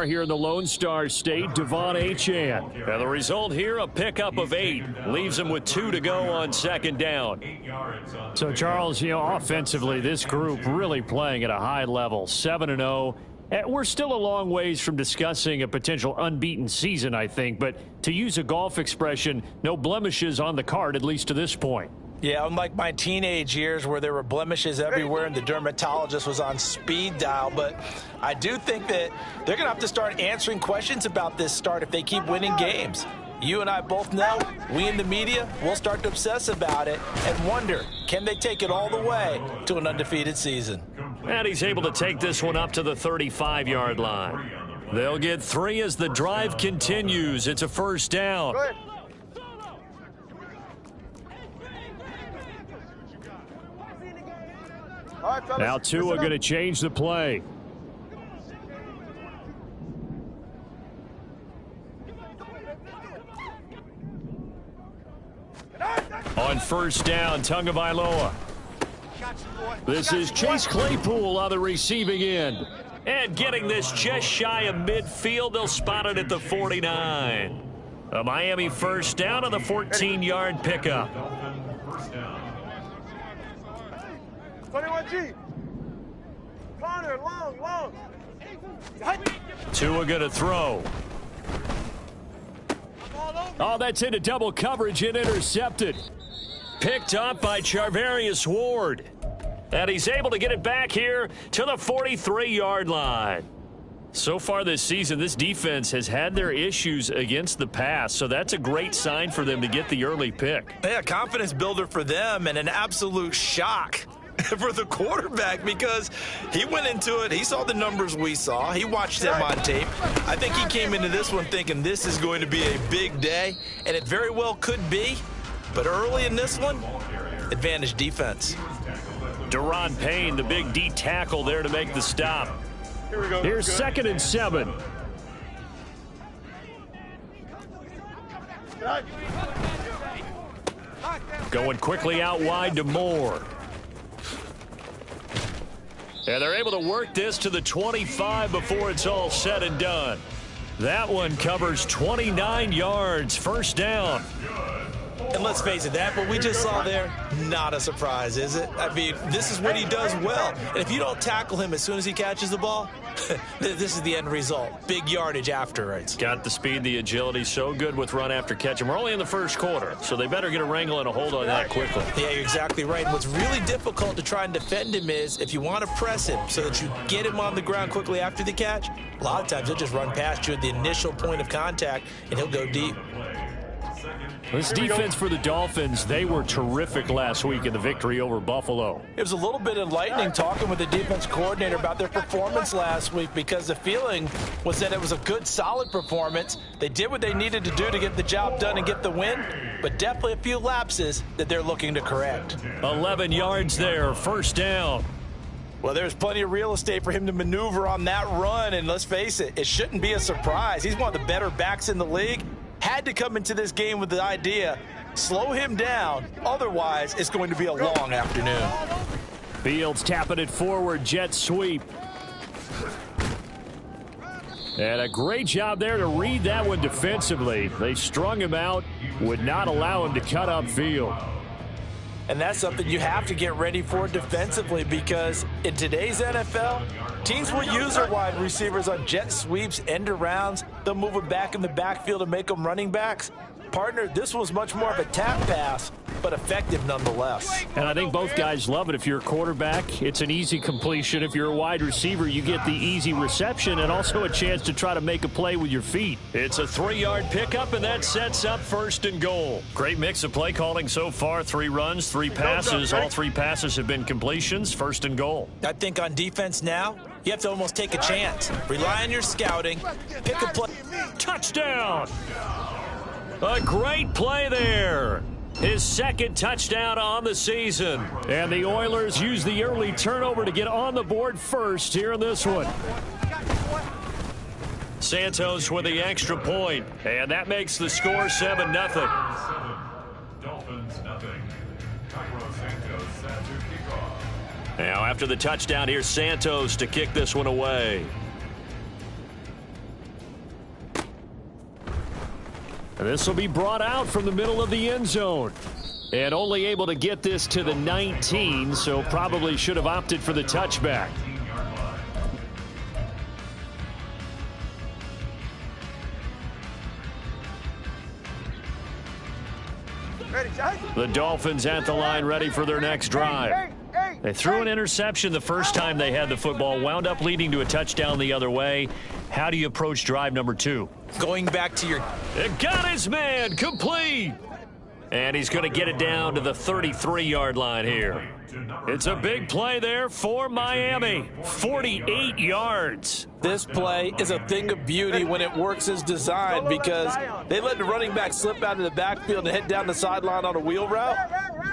Here in the Lone Star State, Devon Achane. And the result here, a pickup of 8. Leaves him with 2 to go on second down. So, Charles, offensively, this group really playing at a high level, 7-0. We're still a long ways from discussing a potential unbeaten season, I think. But to use a golf expression, no blemishes on the card, at least to this point. Yeah, unlike my teenage years where there were blemishes everywhere and the dermatologist was on speed dial. But I do think that they're going to have to start answering questions about this start if they keep winning games. You and I both know, we in the media, will start to obsess about it and wonder, can they take it all the way to an undefeated season? And he's able to take this one up to the 35-yard line. They'll get 3 as the drive continues. It's a first down. Now Tua going to change the play. On first down, Tagovailoa. This is Chase Claypool on the receiving end. And getting this just shy of midfield, they'll spot it at the 49. A Miami first down on the 14-yard pickup. 21G. Corner, long. Tua going to throw. Oh, that's into double coverage and intercepted. Picked up by Charvarius Ward. And he's able to get it back here to the 43-yard line. So far this season, this defense has had their issues against the pass, so that's a great sign for them to get the early pick. Yeah, confidence builder for them and an absolute shock for the quarterback because he went into it. He saw the numbers we saw. He watched them on tape. I think he came into this one thinking this is going to be a big day, and it very well could be. But early in this one, advantage defense. Daron Payne, the big D tackle there to make the stop. Here we go. Here's 2nd and 7. Going quickly out wide to Moore. And they're able to work this to the 25 before it's all said and done. That one covers 29 yards, first down. And let's face it, that what we just saw there, not a surprise, is it? I mean, this is what he does well. And if you don't tackle him as soon as he catches the ball, this is the end result. Big yardage afterwards. Got the speed, the agility, so good with run after catch. And we're only in the first quarter, so they better get a wrangle and a hold on that quickly. Yeah, you're exactly right. And what's really difficult to try and defend him is if you want to press him so that you get him on the ground quickly after the catch, a lot of times he'll just run past you at the initial point of contact, and he'll go deep. This defense for the Dolphins, they were terrific last week in the victory over Buffalo. It was a little bit enlightening talking with the defense coordinator about their performance last week because the feeling was that it was a good, solid performance. They did what they needed to do to get the job done and get the win, but definitely a few lapses that they're looking to correct. 11 yards there, first down. Well, there's plenty of real estate for him to maneuver on that run, and let's face it, it shouldn't be a surprise. He's one of the better backs in the league. Had to come into this game with the idea, slow him down, otherwise it's going to be a long afternoon. Fields tapping it forward, jet sweep. And a great job there to read that one defensively. They strung him out, would not allow him to cut upfield. And that's something you have to get ready for defensively because in today's NFL, teams will use their wide receivers on jet sweeps, end arounds. They'll move them back in the backfield and make them running backs. Partner, this was much more of a tap pass, but effective nonetheless. And I think both guys love it. If you're a quarterback, it's an easy completion. If you're a wide receiver, you get the easy reception and also a chance to try to make a play with your feet. It's a 3-yard pickup, and that sets up first and goal. Great mix of play calling so far. 3 runs, 3 passes. All 3 passes have been completions. First and goal. I think on defense now, you have to almost take a chance. Rely on your scouting. Pick a play. Touchdown! A great play there. His 2nd touchdown on the season. And the Oilers use the early turnover to get on the board first here in this one. Santos with the extra point. And that makes the score 7-0. Dolphins nothing. Cairo Santos set to kick off. Now after the touchdown, here's Santos to kick this one away. This will be brought out from the middle of the end zone. And only able to get this to the 19, so probably should have opted for the touchback. The Dolphins at the line ready for their next drive. They threw an interception the first time they had the football, wound up leading to a touchdown the other way. How do you approach drive number 2? Going back to your... It got his man complete. And he's going to get it down to the 33-yard line here. It's a big play there for Miami. 48 yards. This play is a thing of beauty when it works as designed because they let the running back slip out of the backfield and head down the sideline on a wheel route.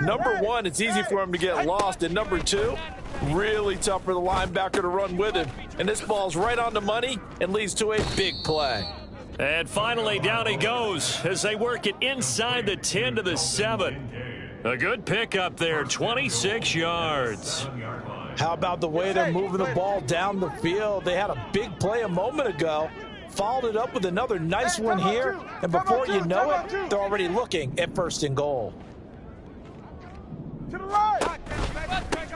Number one, it's easy for him to get lost. And number two, really tough for the linebacker to run with him. And this ball's right on the money and leads to a big play. And finally, down he goes as they work it inside the 10 to the 7. A good pickup there, 26 yards. How about the way they're moving the ball down the field? They had a big play a moment ago, followed it up with another nice one here, and before you know it, they're already looking at 1st and goal.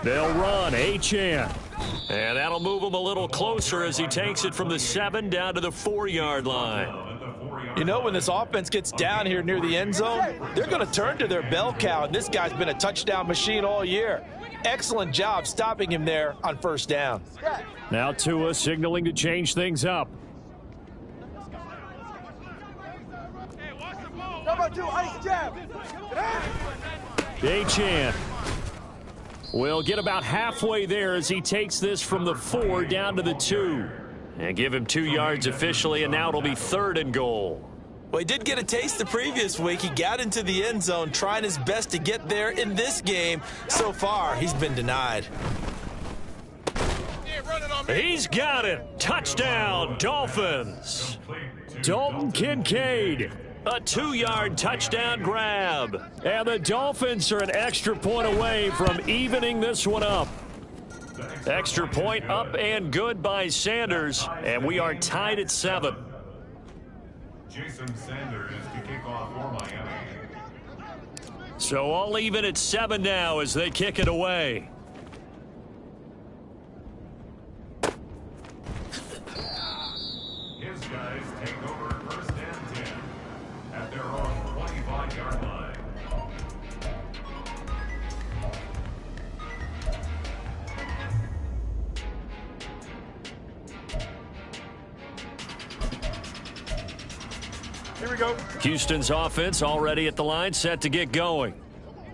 They'll run Achane. And that'll move him a little closer as he takes it from the 7 down to the 4-yard line. You know, when this offense gets down here near the end zone, they're going to turn to their bell cow, and this guy's been a touchdown machine all year. Excellent job stopping him there on 1st down. Now Tua signaling to change things up. Achane will get about halfway there as he takes this from the 4 down to the 2. And give him 2 yards officially, and now it'll be 3rd and goal. Well, he did get a taste the previous week. He got into the end zone, trying his best to get there in this game. So far, he's been denied. He's got it. Touchdown, Dolphins. Dalton Kincaid. A 2-yard touchdown grab. And the Dolphins are an extra point away from evening this one up. Extra point up and good by Sanders. And we are tied at 7. Jason Sanders to kick off for Miami. So all even at 7 now as they kick it away. His guys take over 1st and 10 at their own 25-yard line. Here we go. Houston's offense already at the line, set to get going.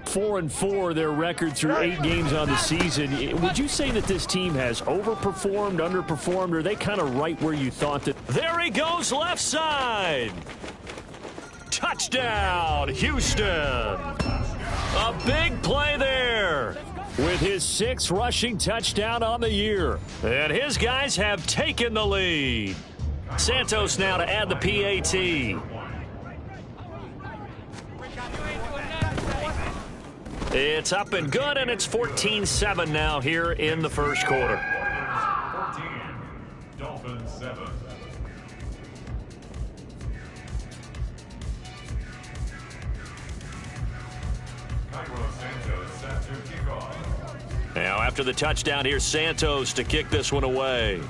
4-4 their record through 8 games on the season. Would you say that this team has overperformed, underperformed, or are they kind of right where you thought that? There he goes, left side. Touchdown, Houston. A big play there with his 6th rushing touchdown on the year. And his guys have taken the lead. Santos now to add the PAT. It's up and good, and it's 14-7 now here in the first quarter. 14, Dolphins 7. Cairo Santos set to kick off. Now after the touchdown, here's Santos to kick this one away.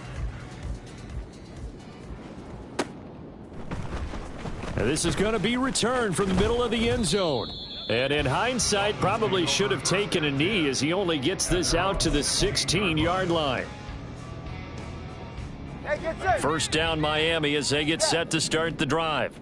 And this is going to be returned from the middle of the end zone. And in hindsight, probably should have taken a knee as he only gets this out to the 16-yard line. First down Miami as they get set to start the drive.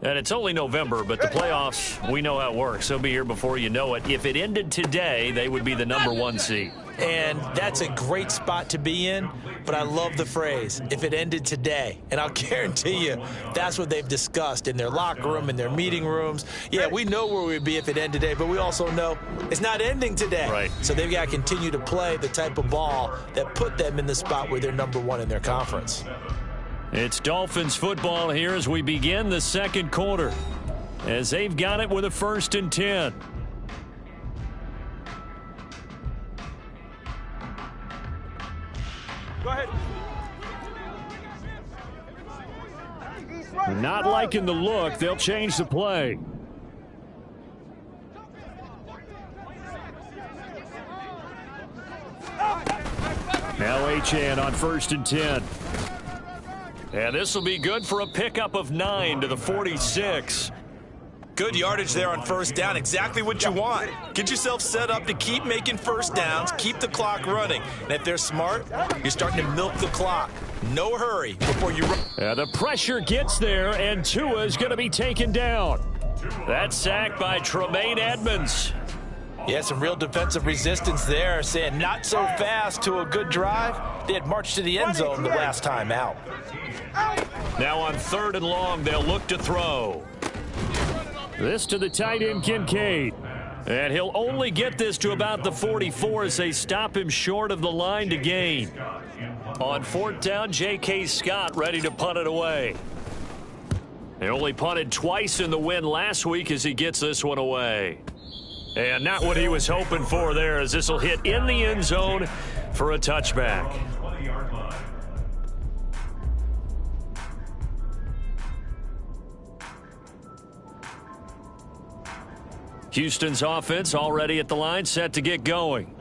And it's only November, but the playoffs, we know how it works. They'll be here before you know it. If it ended today, they would be the #1 seed. And that's a great spot to be in, but I love the phrase, if it ended today. And I'll guarantee you that's what they've discussed in their locker room, in their meeting rooms. Yeah, we know where we'd be if it ended today, but we also know it's not ending today. Right. So they've got to continue to play the type of ball that put them in the spot where they're #1 in their conference. It's Dolphins football here as we begin the second quarter, as they've got it with a 1st and 10. Go ahead. Not liking the look. They'll change the play. Now Achane on 1st and 10. And this will be good for a pickup of 9 to the 46. Good yardage there on 1st down. Exactly what you want. Get yourself set up to keep making 1st downs, keep the clock running. And if they're smart, you're starting to milk the clock. No hurry before you run. The pressure gets there, and Tua is going to be taken down. That's sacked by Tremaine Edmonds. Yeah, some real defensive resistance there, saying not so fast to a good drive. They had marched to the end zone the last time out. Now on 3rd and long, they'll look to throw. This to the tight end, Kincaid. And he'll only get this to about the 44 as they stop him short of the line to gain. On 4th down, J.K. Scott ready to punt it away. He only punted twice in the win last week as he gets this one away. And not what he was hoping for there, as this will hit in the end zone for a touchback. Houston's offense already at the line, set to get going.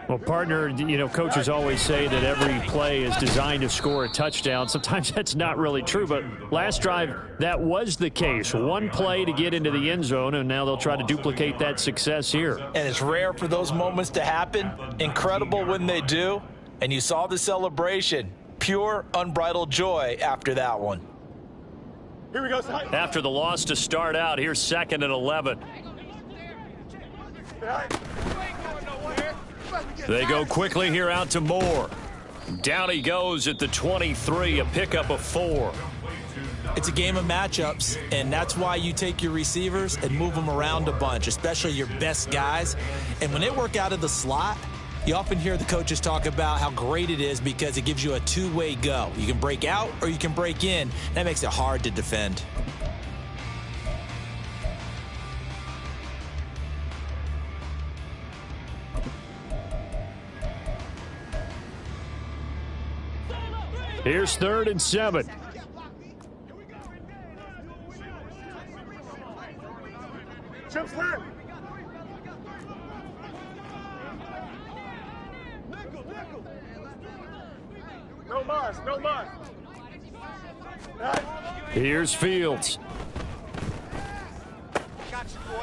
Well, partner, you know, coaches always say that every play is designed to score a touchdown. Sometimes that's not really true, but last drive, that was the case. One play to get into the end zone, and now they'll try to duplicate that success here. And it's rare for those moments to happen. Incredible when they do. And you saw the celebration. Pure, unbridled joy after that one. Here we go. After the loss to start out, here's 2nd and 11. They go quickly here out to Moore. Down he goes at the 23, a pickup of 4. It's a game of matchups, and that's why you take your receivers and move them around a bunch, especially your best guys. And when they work out of the slot, you often hear the coaches talk about how great it is because it gives you a two-way go. You can break out or you can break in. That makes it hard to defend. Here's 3rd and 7. Chips left. No mas, no mas. Here's Fields.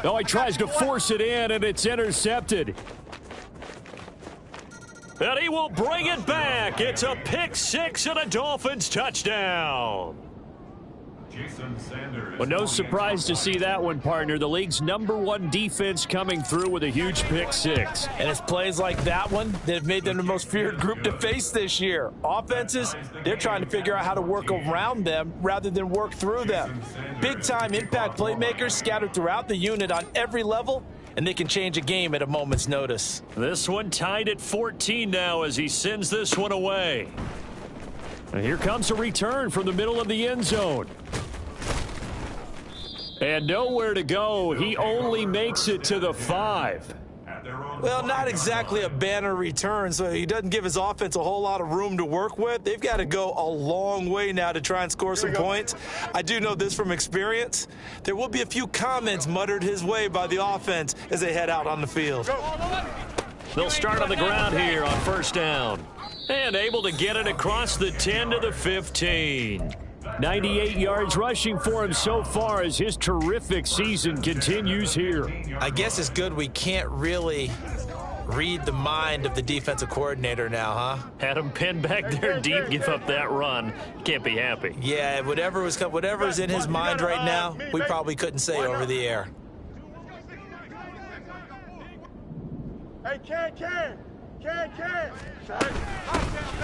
Oh, he tries to force it in, and it's intercepted. And he will bring it back. It's a pick 6 and a Dolphins touchdown. Well, no surprise to see that one, partner. The league's #1 defense coming through with a huge pick 6. And it's plays like that one that have made them the most feared group to face this year. Offenses, they're trying to figure out how to work around them rather than work through them. Big-time impact playmakers scattered throughout the unit on every level, and they can change a game at a moment's notice. This one tied at 14 now as he sends this one away. And here comes a return from the middle of the end zone. And nowhere to go. He only makes it to the 5. Well, not exactly a banner return, so he doesn't give his offense a whole lot of room to work with. They've got to go a long way now to try and score some points. I do know this from experience. There will be a few comments muttered his way by the offense as they head out on the field. They'll start on the ground here on 1st down. And able to get it across the 10 to the 15. 98 yards rushing for him so far as his terrific season continues here. I guess it's good we can't really read the mind of the defensive coordinator now, huh? Had him pinned back there deep, give up that run. Can't be happy. Yeah, whatever's in his mind right now, we probably couldn't say over the air. Hey, Can.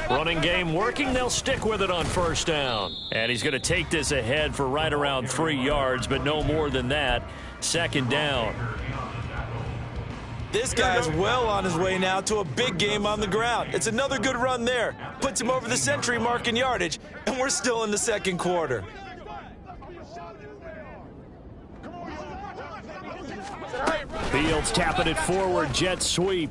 Running game working. They'll stick with it on 1st down. And he's going to take this ahead for right around 3 yards, but no more than that. 2nd down. This guy's well on his way now to a big game on the ground. It's another good run there. Puts him over the century mark in yardage, and we're still in the 2nd quarter. Fields tapping it forward. Jet sweep.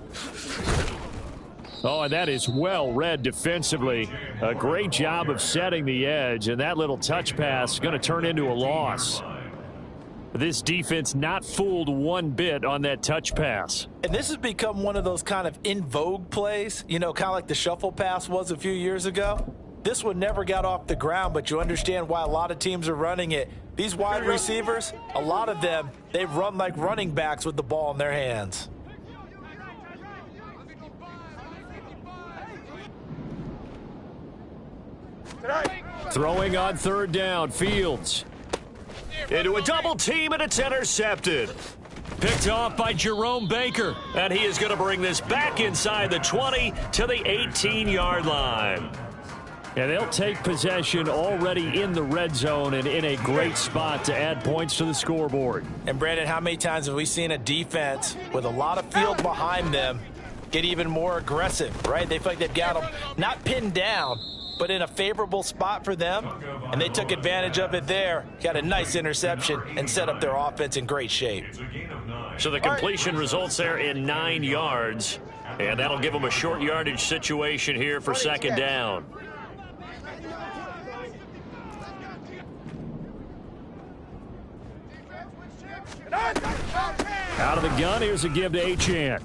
Oh, and that is well read defensively. A great job of setting the edge, and that little touch pass is going to turn into a loss. This defense not fooled one bit on that touch pass. And this has become one of those kind of in vogue plays, you know, kind of like the shuffle pass was a few years ago. This one never got off the ground, but you understand why a lot of teams are running it. These wide receivers, a lot of them, they run like running backs with the ball in their hands. Throwing on third down, Fields. Into a double team, and it's intercepted. Picked off by Jerome Baker, and he is going to bring this back inside the 20 to the 18-yard line. And they'll take possession already in the red zone and in a great spot to add points to the scoreboard. And, Brandon, how many times have we seen a defense with a lot of field behind them get even more aggressive, right? They feel like they've got them not pinned down, but in a favorable spot for them, and they took advantage of it there. Got a nice interception and set up their offense in great shape. So the completion results there in 9 yards, and that'll give them a short yardage situation here for second down. Out of the gun, here's a give to Achane.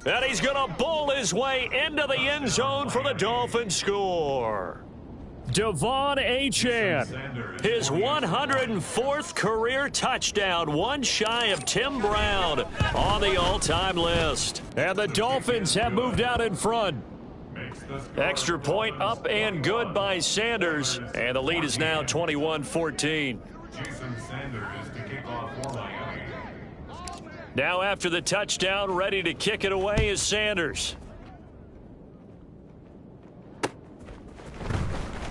And he's going to bowl his way into the end zone for the Dolphins score. Devon Achane, his 104th career touchdown, one shy of Tim Brown on the all-time list. And the Dolphins have moved out in front. Extra point up and good by Sanders, and the lead is now 21-14. Jason Sanders to kick off for Miami. Now after the touchdown, ready to kick it away is Sanders.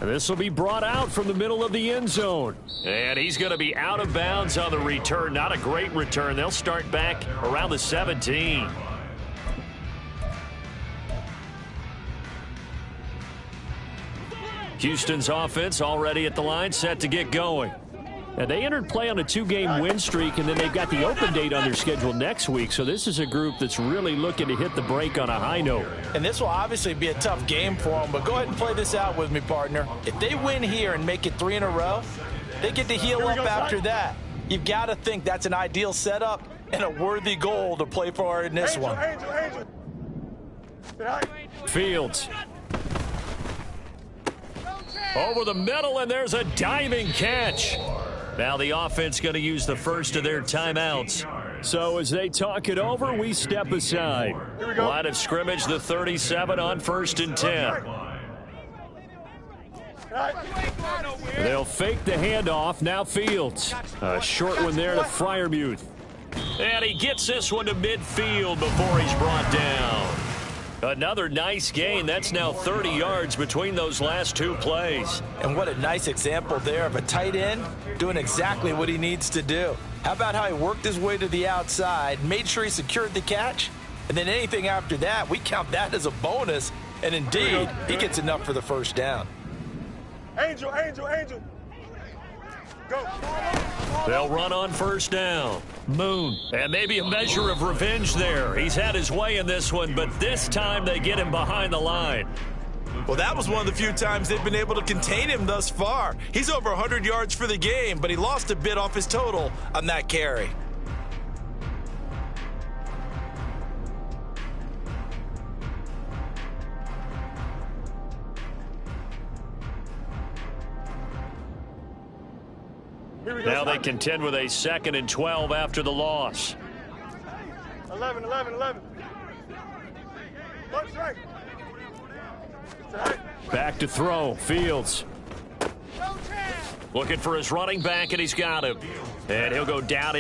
And this will be brought out from the middle of the end zone. And he's going to be out of bounds on the return. Not a great return. They'll start back around the 17. Houston's offense already at the line, set to get going. And they entered play on a 2-game win streak, and then they've got the open date on their schedule next week. So this is a group that's really looking to hit the break on a high note. And this will obviously be a tough game for them, but go ahead and play this out with me, partner. If they win here and make it 3 in a row, they get to heal up after that. You've got to think that's an ideal setup and a worthy goal to play for in this one. Fields. Over the middle, and there's a diving catch. Now the offense going to use the first of their timeouts. So as they talk it over, we step aside. Line of scrimmage, the 37 on 1st and 10. They'll fake the handoff. Now Fields. A short one there to Freiermuth. And he gets this one to midfield before he's brought down. Another nice gain. That's now 30 yards between those last 2 plays. And what a nice example there of a tight end doing exactly what he needs to do. How about how he worked his way to the outside, made sure he secured the catch, and then anything after that, we count that as a bonus. And indeed, he gets enough for the first down. Angel. Go. They'll run on first down. Moon. And maybe a measure of revenge there. He's had his way in this one, but this time they get him behind the line. Well, that was one of the few times they've been able to contain him thus far. He's over 100 yards for the game, but he lost a bit off his total on that carry. Now they contend with a 2nd and 12 after the loss. 11. Back to throw. Fields. Looking for his running back, and he's got him. And he'll go down